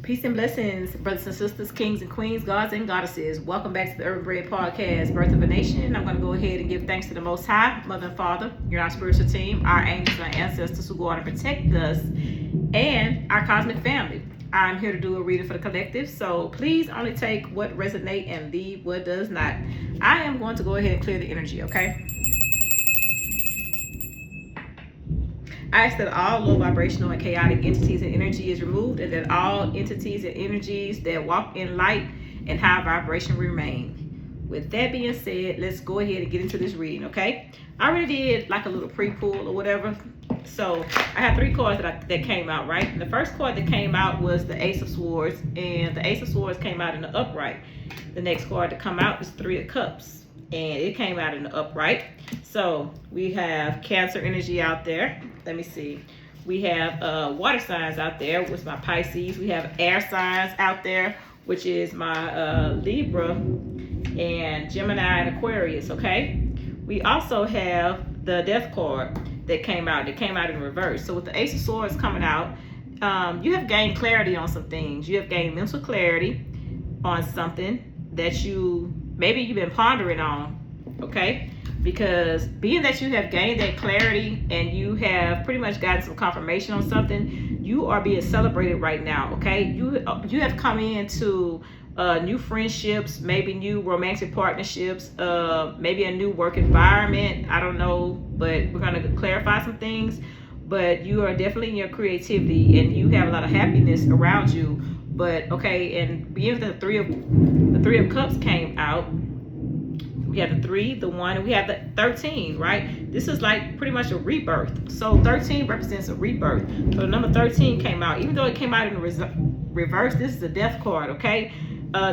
Peace and blessings, brothers and sisters, kings and queens, gods and goddesses. Welcome back to the Urban Bread Podcast, Birth of a Nation. I'm going to go ahead and give thanks to the Most High, Mother and Father, your spiritual team, our angels and ancestors who go on to protect us, and our cosmic family. I'm here to do a reading for the collective, so please only take what resonates and leave what does not. I am going to go ahead and clear the energy, okay? I ask that all low vibrational and chaotic entities and energy is removed, and that all entities and energies that walk in light and high vibration remain. With that being said, let's go ahead and get into this reading, okay? I already did like a little pre-pull or whatever. So I have three cards that came out, right? And the first card that came out was the Ace of Swords, and the Ace of Swords came out in the upright. The next card to come out is Three of Cups, and it came out in the upright. So we have Cancer energy out there. Let me see. We have water signs out there, which is my Pisces. We have air signs out there, which is my Libra and Gemini and Aquarius, okay? We also have the Death card that came out. It came out in reverse. So with the Ace of Swords coming out, you have gained clarity on some things. You have gained mental clarity on something that maybe you've been pondering on, okay? Because being that you have gained that clarity and you have pretty much gotten some confirmation on something, you are being celebrated right now, okay? You have come into new friendships, maybe new romantic partnerships, maybe a new work environment. I don't know, but we're going to clarify some things. But you are definitely in your creativity and you have a lot of happiness around you. But okay, and being the three of Cups came out, we have the 3, the 1, and we have the 13, right? This is like pretty much a rebirth. So 13 represents a rebirth. So the number 13 came out. Even though it came out in reverse, this is a Death card, okay?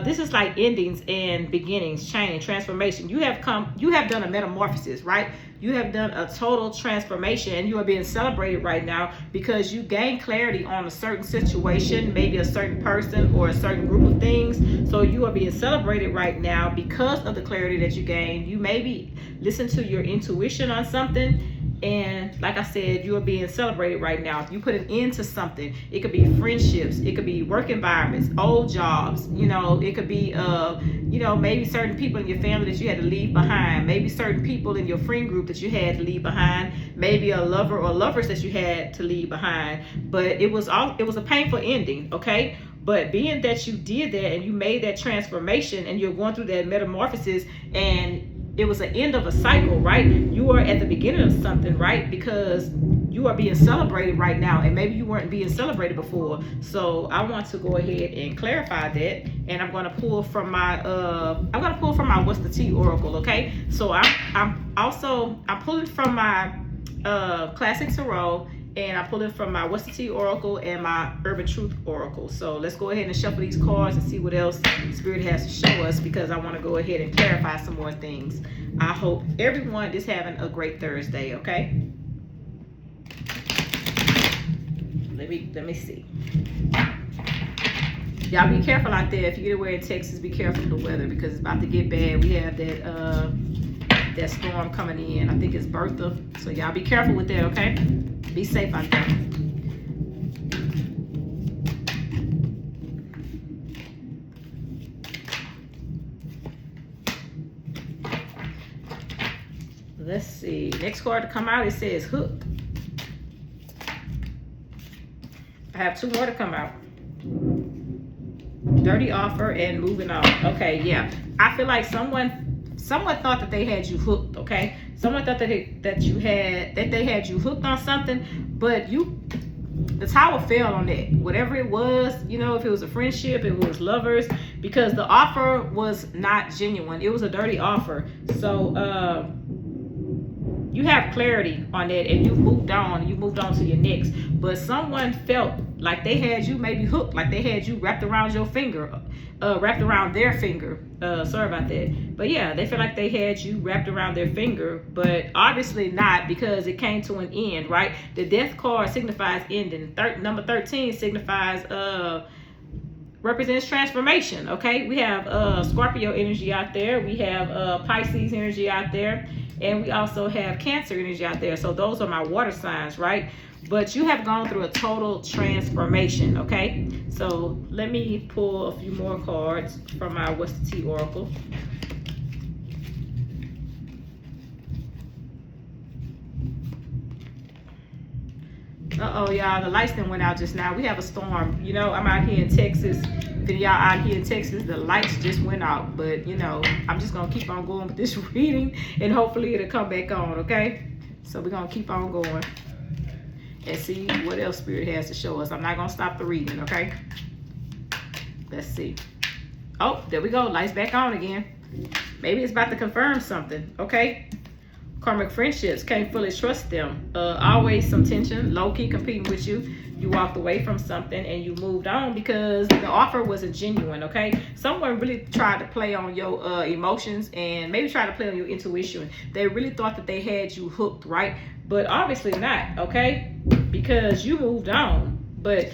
This is like endings and beginnings, change, transformation. You have done a metamorphosis, right? You have done a total transformation, and you are being celebrated right now because you gained clarity on a certain situation, maybe a certain person or a certain group of things. So you are being celebrated right now because of the clarity that you gained. You maybe listen to your intuition on something. And like I said, you are being celebrated right now. If you put an end to something, it could be friendships, it could be work environments, old jobs, it could be, maybe certain people in your family that you had to leave behind, maybe certain people in your friend group that you had to leave behind, maybe a lover or lovers that you had to leave behind. But it was a painful ending, okay? But being that you did that and you made that transformation and you're going through that metamorphosis and it was an end of a cycle, right? You are at the beginning of something, right? Because you are being celebrated right now, and maybe you weren't being celebrated before. So I want to go ahead and clarify that, and I'm going to pull from my What's the Tea Oracle, okay? So I'm pulling from my Classic Tarot, and I pulled it from my What's the Tea Oracle and my Urban Truth Oracle. So let's go ahead and shuffle these cards and see what else Spirit has to show us, because I want to go ahead and clarify some more things. I hope everyone is having a great Thursday, okay? Let me see. Y'all be careful out there. If you get away in Texas, be careful of the weather because it's about to get bad. We have that storm coming in. I think it's Bertha. So y'all be careful with that, okay? Be safe out there. Let's see. Next card to come out, it says Hook. I have 2 more to come out. Dirty Offer and Moving On. Okay, yeah. I feel like someone thought that they had you hooked, okay? Someone thought that they had you hooked on something, but the tower fell on that. Whatever it was, if it was a friendship, it was lovers, because the offer was not genuine. It was a dirty offer. So you have clarity on that, and you moved on to your next. But someone felt like they had you maybe hooked, like they had you wrapped around your finger, wrapped around their finger. Sorry about that. But yeah, they feel like they had you wrapped around their finger, but obviously not, because it came to an end, right? The Death card signifies ending. Number 13 signifies represents transformation, okay? We have Scorpio energy out there. We have Pisces energy out there. And we also have Cancer energy out there. So those are my water signs, right? but you have gone through a total transformation, okay? So let me pull a few more cards from our What's the Tea Oracle. Uh-oh, y'all, the lights then went out just now. We have a storm. You know, I'm out here in Texas. If y'all out here in Texas, the lights just went out. But, you know, I'm just going to keep on going with this reading, and hopefully it'll come back on, okay? So we're going to keep on going and see what else Spirit has to show us. I'm not going to stop the reading, okay? Let's see. Oh, there we go. Lights back on again. Maybe it's about to confirm something, okay? Karmic friendships, can't fully trust them. Always some tension, low-key competing with you. You walked away from something and you moved on because the offer wasn't genuine, okay? Someone really tried to play on your emotions and maybe tried to play on your intuition. They really thought that they had you hooked, right? But obviously not, okay? Because you moved on. But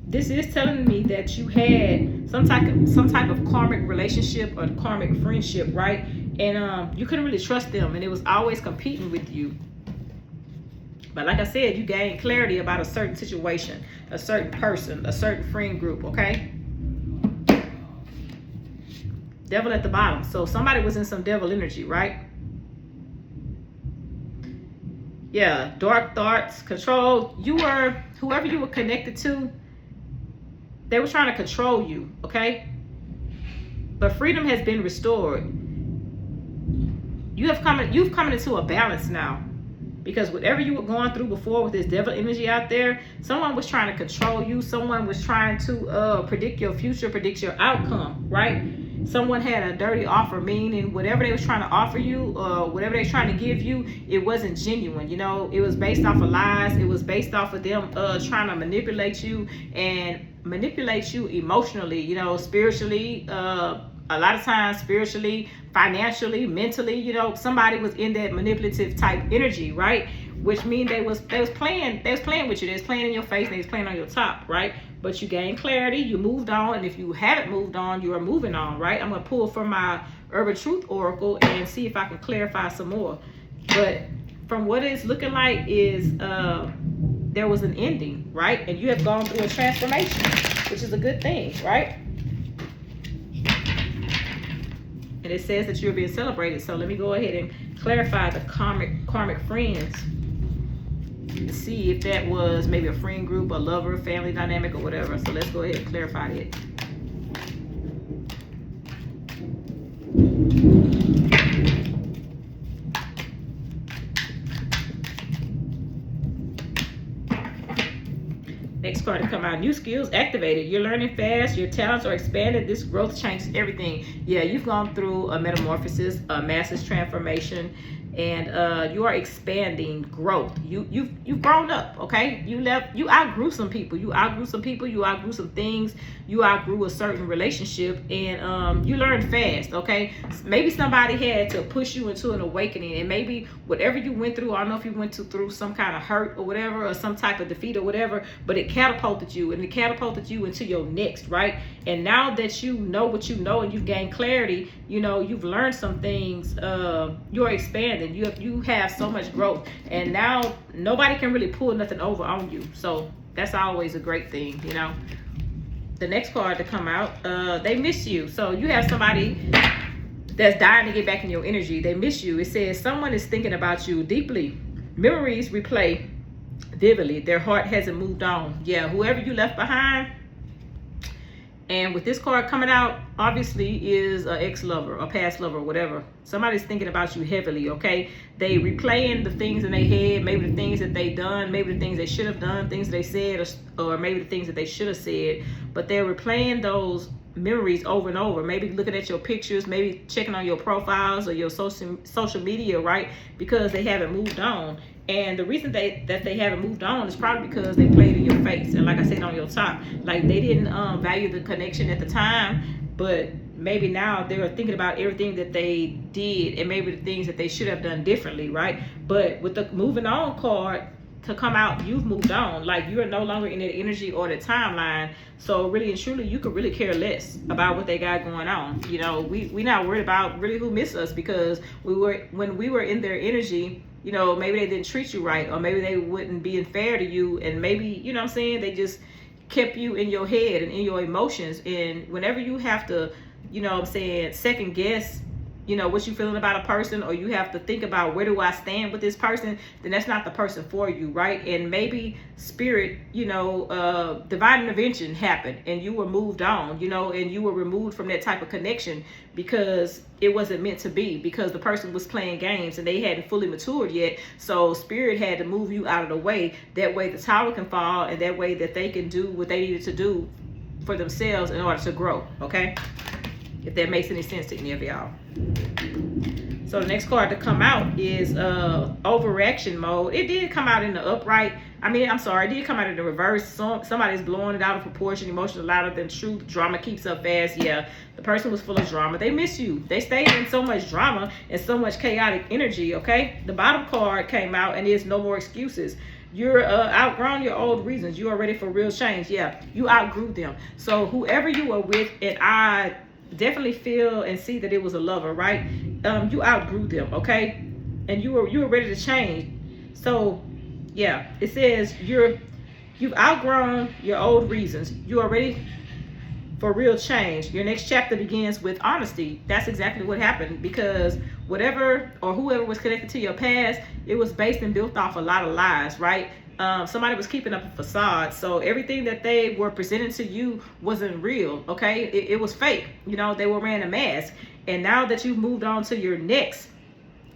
this is telling me that you had some type of karmic relationship or karmic friendship, right? And you couldn't really trust them, and it was always competing with you. But like I said, you gained clarity about a certain situation, a certain person, a certain friend group, okay? Devil at the bottom. So somebody was in some devil energy, right? Yeah, dark thoughts, control. Whoever you were connected to, they were trying to control you, okay? But freedom has been restored. You've come into a balance now, because whatever you were going through before with this devil energy out there, someone was trying to control you. Someone was trying to predict your future, predict your outcome, right? Someone had a dirty offer, meaning whatever they was trying to offer you, whatever they was trying to give you, it wasn't genuine. You know, it was based off of lies. It was based off of them trying to manipulate you and manipulate you emotionally, you know, spiritually, a lot of times spiritually, financially, mentally. You know, somebody was in that manipulative type energy, right? Which means they was playing with you. They was playing in your face, and they was playing on your top, right? But you gained clarity, you moved on, and if you haven't moved on, you are moving on, right? I'm gonna pull from my Urban Truth Oracle and see if I can clarify some more. But from what it's looking like is there was an ending, right? And you have gone through a transformation, which is a good thing, right? And it says that you're being celebrated. So let me go ahead and clarify the karmic friends. See if that was maybe a friend group, a lover, family dynamic, or whatever. So let's go ahead and clarify it. Next card to come out, new skills activated. You're learning fast, your talents are expanded, this growth changes everything. Yeah, you've gone through a metamorphosis, a massive transformation, and you are expanding growth. You've grown up, okay? You outgrew some people, you outgrew some things, you outgrew a certain relationship, and you learned fast, okay? Maybe somebody had to push you into an awakening, and maybe whatever you went through, I don't know if you went through some kind of hurt or whatever, or some type of defeat or whatever, but it catapulted you, and it catapulted you into your next, right? And now that you know what you know and you've gained clarity, you know, you've learned some things, you're expanding, you have so much growth, and now nobody can really pull nothing over on you. So that's always a great thing, you know. The next card to come out, they miss you. So you have somebody that's dying to get back in your energy. They miss you. It says someone is thinking about you deeply. Memories replay vividly. Their heart hasn't moved on. Yeah, whoever you left behind. And with this card coming out, obviously is an ex-lover, a past lover, whatever. Somebody's thinking about you heavily, okay? They replaying the things in their head, maybe the things that they done, maybe the things they should have done, things they said, or maybe the things that they should have said. But they're replaying those memories over and over, maybe looking at your pictures, maybe checking on your profiles or your social media, right? Because they haven't moved on. And the reason that they haven't moved on is probably because they played in your face, and like I said, on your top, like they didn't value the connection at the time, but maybe now they're thinking about everything that they did and maybe the things that they should have done differently, right? But with the moving on card to come out, you've moved on. Like, you are no longer in that energy or the timeline. So really and truly, you could really care less about what they got going on. You know, we not worried about really who missed us, because when we were in their energy, you know, maybe they didn't treat you right, or maybe they wouldn't be fair to you, and maybe, you know what I'm saying, they just kept you in your head and in your emotions. And whenever you have to, you know what I'm saying, second guess, you know, what you feeling about a person, or you have to think about where do I stand with this person, then that's not the person for you, right? And maybe spirit, you know, divine intervention happened and you were moved on, you know, and you were removed from that type of connection because it wasn't meant to be, because the person was playing games and they hadn't fully matured yet. So spirit had to move you out of the way. That way the tower can fall, and that way that they can do what they needed to do for themselves in order to grow, okay? If that makes any sense to any of y'all. So the next card to come out is overreaction mode. It did come out in the upright. I mean, I'm sorry, it did come out in the reverse. Somebody's blowing it out of proportion. Emotions louder than truth. Drama keeps up fast. Yeah, the person was full of drama. They miss you. They stayed in so much drama and so much chaotic energy, okay? The bottom card came out and there's no more excuses. You're outgrown your old reasons. You are ready for real change. Yeah, you outgrew them. So whoever you were with, and I definitely feel and see that it was a lover, right? You outgrew them, okay? And you were ready to change. So yeah, it says you've outgrown your old reasons. You are ready for real change. Your next chapter begins with honesty. That's exactly what happened, because whatever or whoever was connected to your past, it was based and built off a lot of lies, right? Somebody was keeping up a facade, so everything that they were presenting to you wasn't real, okay? It was fake. You know, they were wearing a mask. And now that you've moved on to your next,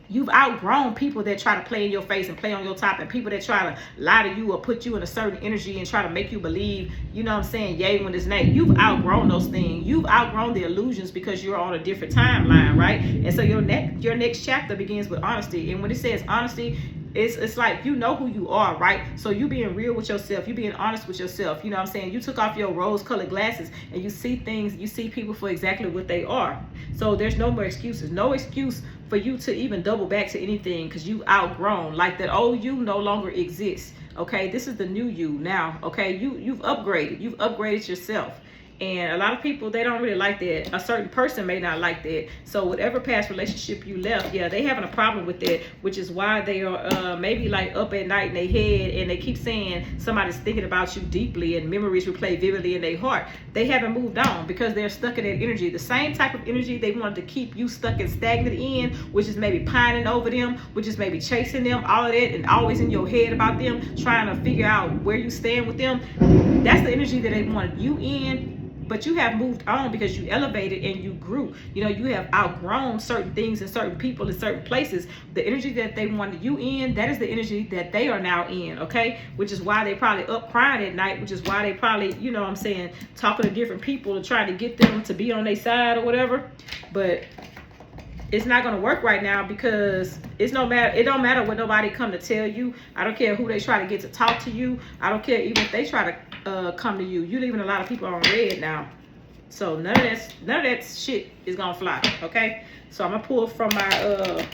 you've outgrown people that try to play in your face and play on your top, and people that try to lie to you or put you in a certain energy and try to make you believe, you know what I'm saying, yay when it's nay. You've outgrown those things. You've outgrown the illusions because you're on a different timeline, right? And so your next chapter begins with honesty. And when it says honesty, it's like, you know who you are, right? So you being real with yourself, you being honest with yourself, you know what I'm saying? You took off your rose-colored glasses and you see things, you see people for exactly what they are. So there's no more excuses. No excuse for you to even double back to anything, because you've outgrown. Like, that old you no longer exists, okay? This is the new you now, okay? You've upgraded yourself. And a lot of people, they don't really like that. A certain person may not like that. So whatever past relationship you left, yeah, they having a problem with that, which is why they are maybe like up at night in their head, and they keep saying somebody's thinking about you deeply, and memories replay vividly in their heart. They haven't moved on because they're stuck in that energy. The same type of energy they wanted to keep you stuck and stagnant in, which is maybe pining over them, which is maybe chasing them, all of that, and always in your head about them, trying to figure out where you stand with them. That's the energy that they wanted you in. But you have moved on because you elevated and you grew. You know, you have outgrown certain things and certain people in certain places. The energy that they wanted you in, that is the energy that they are now in, okay? Which is why they probably up crying at night, which is why they probably, you know what I'm saying, talking to different people to try to get them to be on their side or whatever. But it's not going to work right now, because it don't matter what nobody come to tell you. I don't care who they try to get to talk to you. I don't care even if they try to come to you. You're leaving a lot of people on red now. So none of that shit is going to fly, okay? So I'm going to pull from my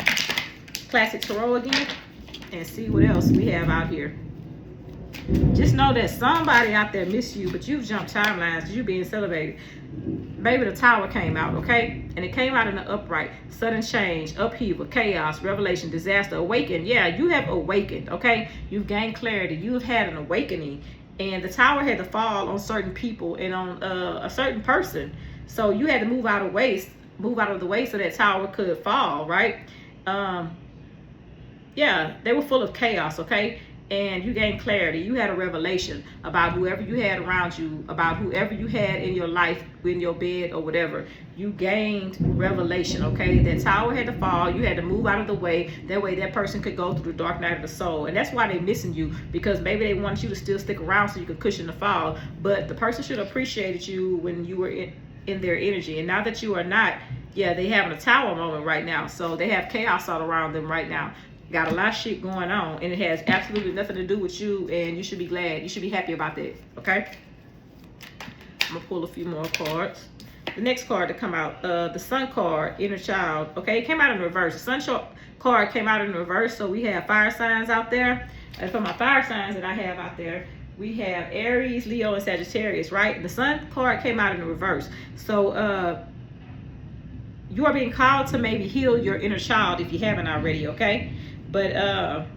classic tarot again and see what else we have out here. Just know that somebody out there miss you, but you've jumped timelines because you're being celebrated. Maybe the tower came out, okay? And it came out in the upright. Sudden change, upheaval, chaos, revelation, disaster, awaken. Yeah, you have awakened, okay? You've gained clarity. You've had an awakening. And the tower had to fall on certain people and on a certain person. So you had to move out of the way so that tower could fall, right? Yeah, they were full of chaos, okay? And you gained clarity. You had a revelation about whoever you had around you, about whoever you had in your life, in your bed or whatever. You gained revelation, okay? That tower had to fall. You had to move out of the way. That way that person could go through the dark night of the soul. And that's why they're missing you, because maybe they wanted you to still stick around so you could cushion the fall. But the person should have appreciated you when you were in their energy. And now that you are not, yeah, they having a tower moment right now. So they have chaos all around them right now. Got a lot of shit going on, and it has absolutely nothing to do with you, and you should be glad. You should be happy about that, okay? I'm going to pull a few more cards. The next card to come out, the Sun card, Inner Child, okay? It came out in reverse. The Sun card came out in reverse, so we have fire signs out there. And for my fire signs that I have out there, we have Aries, Leo, and Sagittarius, right? The Sun card came out in the reverse. So, you are being called to maybe heal your inner child if you haven't already, okay? But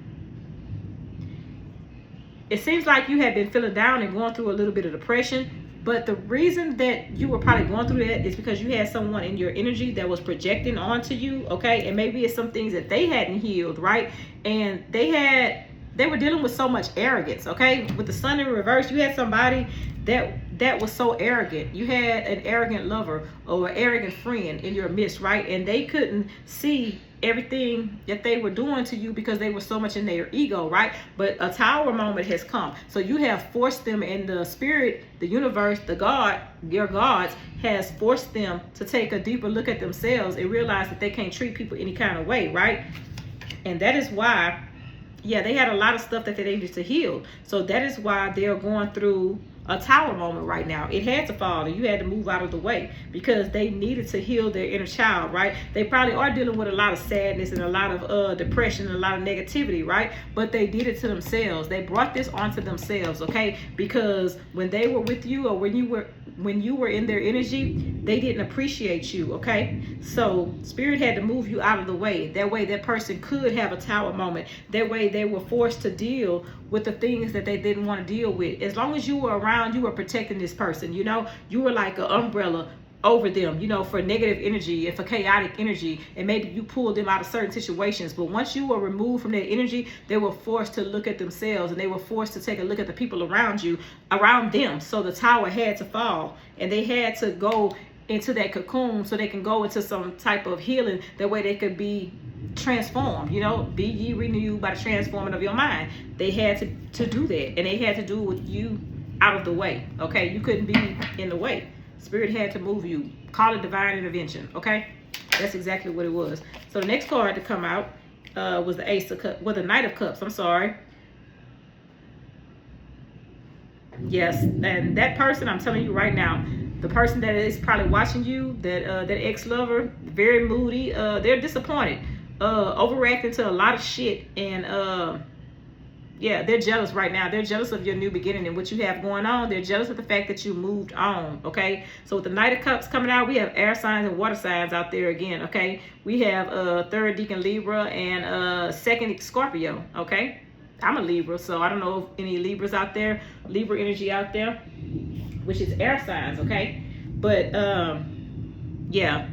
it seems like you have been feeling down and going through a little bit of depression. But the reason that you were probably going through that is because you had someone in your energy that was projecting onto you, okay? And maybe it's some things that they hadn't healed, right? And they were dealing with so much arrogance, okay? With the sun in reverse, you had somebody that was so arrogant. You had an arrogant lover or an arrogant friend in your midst, right? And they couldn't see everything that they were doing to you because they were so much in their ego, right? But a tower moment has come. So you have forced them, in the spirit, the universe, your gods has forced them to take a deeper look at themselves and realize that they can't treat people any kind of way, right? And that is why, yeah, they had a lot of stuff that they needed to heal. So that is why they're going through a tower moment right now. It had to fall, and you had to move out of the way because they needed to heal their inner child, right? They probably are dealing with a lot of sadness and a lot of depression and a lot of negativity, right? But they did it to themselves. They brought this onto themselves, okay? Because when they were with you, or when you were in their energy, they didn't appreciate you, okay? So spirit had to move you out of the way. That way that person could have a tower moment. That way they were forced to deal with the things that they didn't want to deal with. As long as you were around, you were protecting this person, you know? You were like an umbrella over them, you know, for negative energy and for chaotic energy, and maybe you pulled them out of certain situations. But once you were removed from that energy, they were forced to look at themselves, and they were forced to take a look at the people around them. So the tower had to fall, and they had to go into that cocoon so they can go into some type of healing. That way they could be transformed, you know, be ye renewed by the transforming of your mind. They had to do that, and they had to do it with you out of the way, okay? You couldn't be in the way. Spirit had to move you. Call it divine intervention, okay? That's exactly what it was. So the next card to come out was the Ace of Cups, well, the Knight of Cups, I'm sorry. Yes, and that person, I'm telling you right now, the person that is probably watching you, that ex-lover, very moody, they're disappointed, overreacting to a lot of shit, and yeah, they're jealous right now. They're jealous of your new beginning and what you have going on. They're jealous of the fact that you moved on, okay? So with the Knight of Cups coming out, we have air signs and water signs out there again, okay? We have third Deacon Libra and second Scorpio, okay? I'm a Libra, so I don't know if any Libras out there, Libra energy out there, which is air signs, okay? But yeah,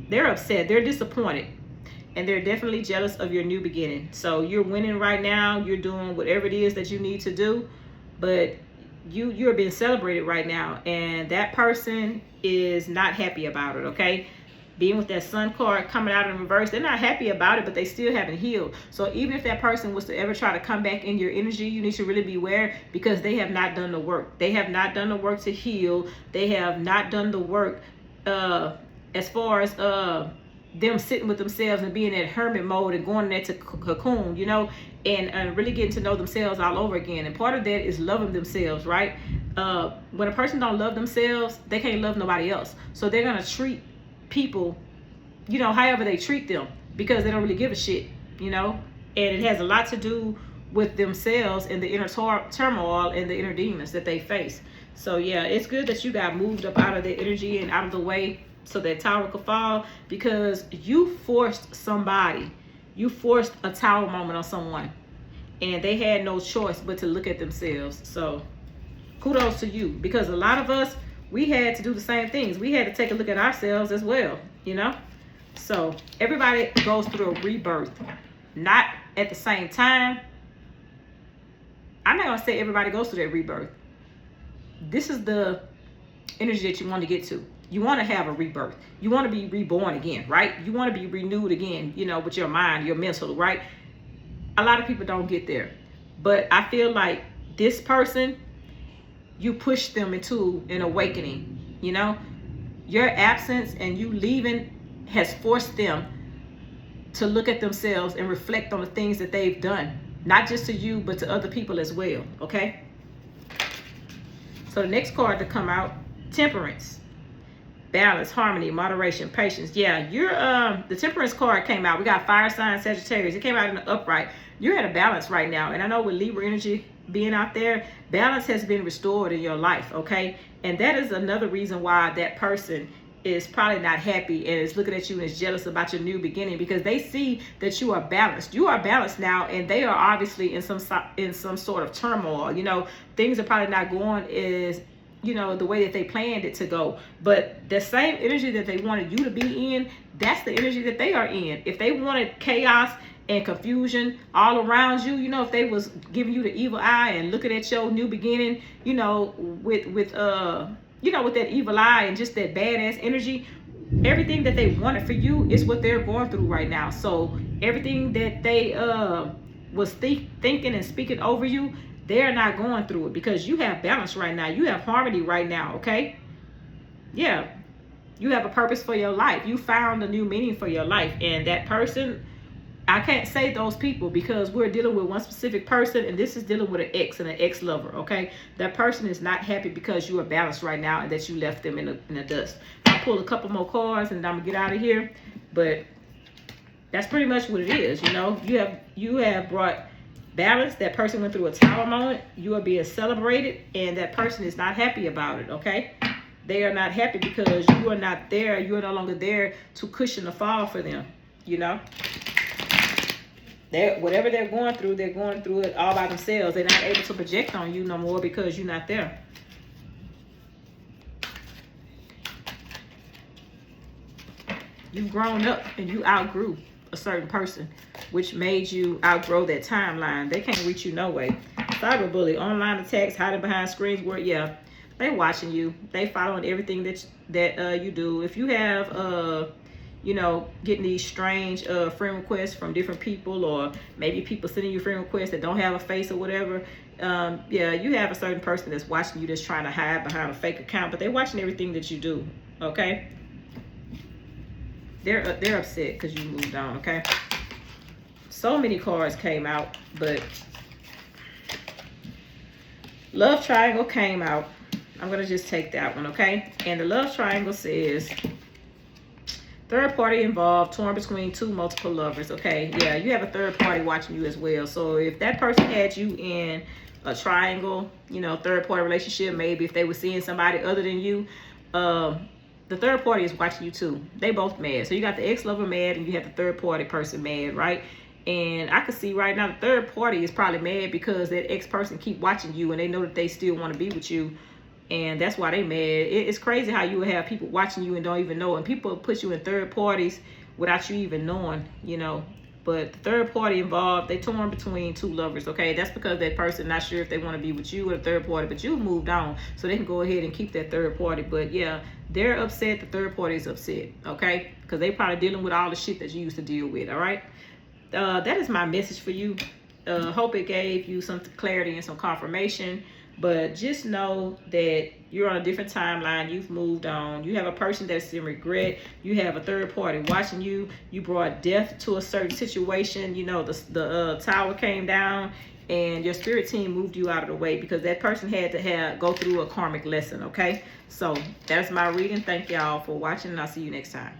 they're upset. They're disappointed. And they're definitely jealous of your new beginning. So you're winning right now. You're doing whatever it is that you need to do. But you're being celebrated right now. And that person is not happy about it, okay? Being with that Sun card coming out in reverse, they're not happy about it, but they still haven't healed. So even if that person was to ever try to come back in your energy, you need to really beware, because they have not done the work. They have not done the work to heal. They have not done the work as far as them sitting with themselves and being in hermit mode and going into cocoon, you know, and really getting to know themselves all over again. And part of that is loving themselves, right? When a person don't love themselves, they can't love nobody else. So they're going to treat people, you know, however they treat them, because they don't really give a shit, you know? And it has a lot to do with themselves and the inner turmoil and the inner demons that they face. So yeah, it's good that you got moved up out of the energy and out of the way so that tower could fall, because you forced somebody. You forced a tower moment on someone, and they had no choice but to look at themselves. So kudos to you, because a lot of us, we had to do the same things. We had to take a look at ourselves as well, you know? So everybody goes through a rebirth, not at the same time. I'm not gonna say everybody goes through that rebirth. This is the energy that you want to get to. You want to have a rebirth. You want to be reborn again, right? You want to be renewed again, you know, with your mind, your mental, right? A lot of people don't get there. But I feel like this person, you push them into an awakening, you know? Your absence and you leaving has forced them to look at themselves and reflect on the things that they've done. Not just to you, but to other people as well, okay? So the next card to come out, Temperance. Balance, harmony, moderation, patience. Yeah, you're the Temperance card came out. We got fire sign Sagittarius. It came out in the upright. You're at a balance right now. And I know with Libra energy being out there, balance has been restored in your life, okay? And that is another reason why that person is probably not happy and is looking at you and is jealous about your new beginning, because they see that you are balanced. You are balanced now, and they are obviously in some sort of turmoil. You know, things are probably not going as, you know, the way that they planned it to go. But the same energy that they wanted you to be in, that's the energy that they are in. If they wanted chaos and confusion all around you, you know, if they was giving you the evil eye and looking at your new beginning, you know, with you know, with that evil eye and just that badass energy, everything that they wanted for you is what they're going through right now. So everything that they was thinking and speaking over you, they're not going through it, because you have balance right now. You have harmony right now, okay? Yeah. You have a purpose for your life. You found a new meaning for your life. And that person, I can't say those people, because we're dealing with one specific person, and this is dealing with an ex and an ex-lover, okay? That person is not happy because you are balanced right now and that you left them in the dust. I'll pull a couple more cards and I'm gonna get out of here. But that's pretty much what it is, you know? You have brought balance. That person went through a tower moment. You are being celebrated, and that person is not happy about it, okay? They are not happy because you are not there. You are no longer there to cushion the fall for them, you know? Whatever they're going through it all by themselves. They're not able to project on you no more because you're not there. You've grown up and you outgrew a certain person, which made you outgrow that timeline. They can't reach you no way. Cyberbully, online attacks, hiding behind screens, yeah, they watching you. They following everything that you do. If you have you know, getting these strange friend requests from different people, or maybe people sending you friend requests that don't have a face or whatever. Yeah, you have a certain person that's watching you, that's trying to hide behind a fake account, but they're watching everything that you do, okay? They're upset because you moved on, okay? So many cards came out, but Love Triangle came out. I'm going to just take that one, okay? And the Love Triangle says, third party involved, torn between two multiple lovers, okay? Yeah, you have a third party watching you as well. So if that person had you in a triangle, you know, third party relationship, maybe if they were seeing somebody other than you, the third party is watching you too. They both mad. So you got the ex-lover mad and you have the third party person mad, right? And I can see right now the third party is probably mad because that ex-person keep watching you and they know that they still want to be with you. And that's why they mad. It's crazy how you have people watching you and don't even know. And people put you in third parties without you even knowing, you know. But the third party involved, they torn between two lovers, okay? That's because that person not sure if they want to be with you or the third party, but you moved on. So they can go ahead and keep that third party. But yeah, they're upset. The third party is upset, okay? Because they probably dealing with all the shit that you used to deal with, all right? That is my message for you. Hope it gave you some clarity and some confirmation. But just know that you're on a different timeline. You've moved on. You have a person that's in regret. You have a third party watching you. You brought death to a certain situation. You know, the tower came down and your spirit team moved you out of the way because that person had to go through a karmic lesson, okay? So that's my reading. Thank y'all for watching, and I'll see you next time.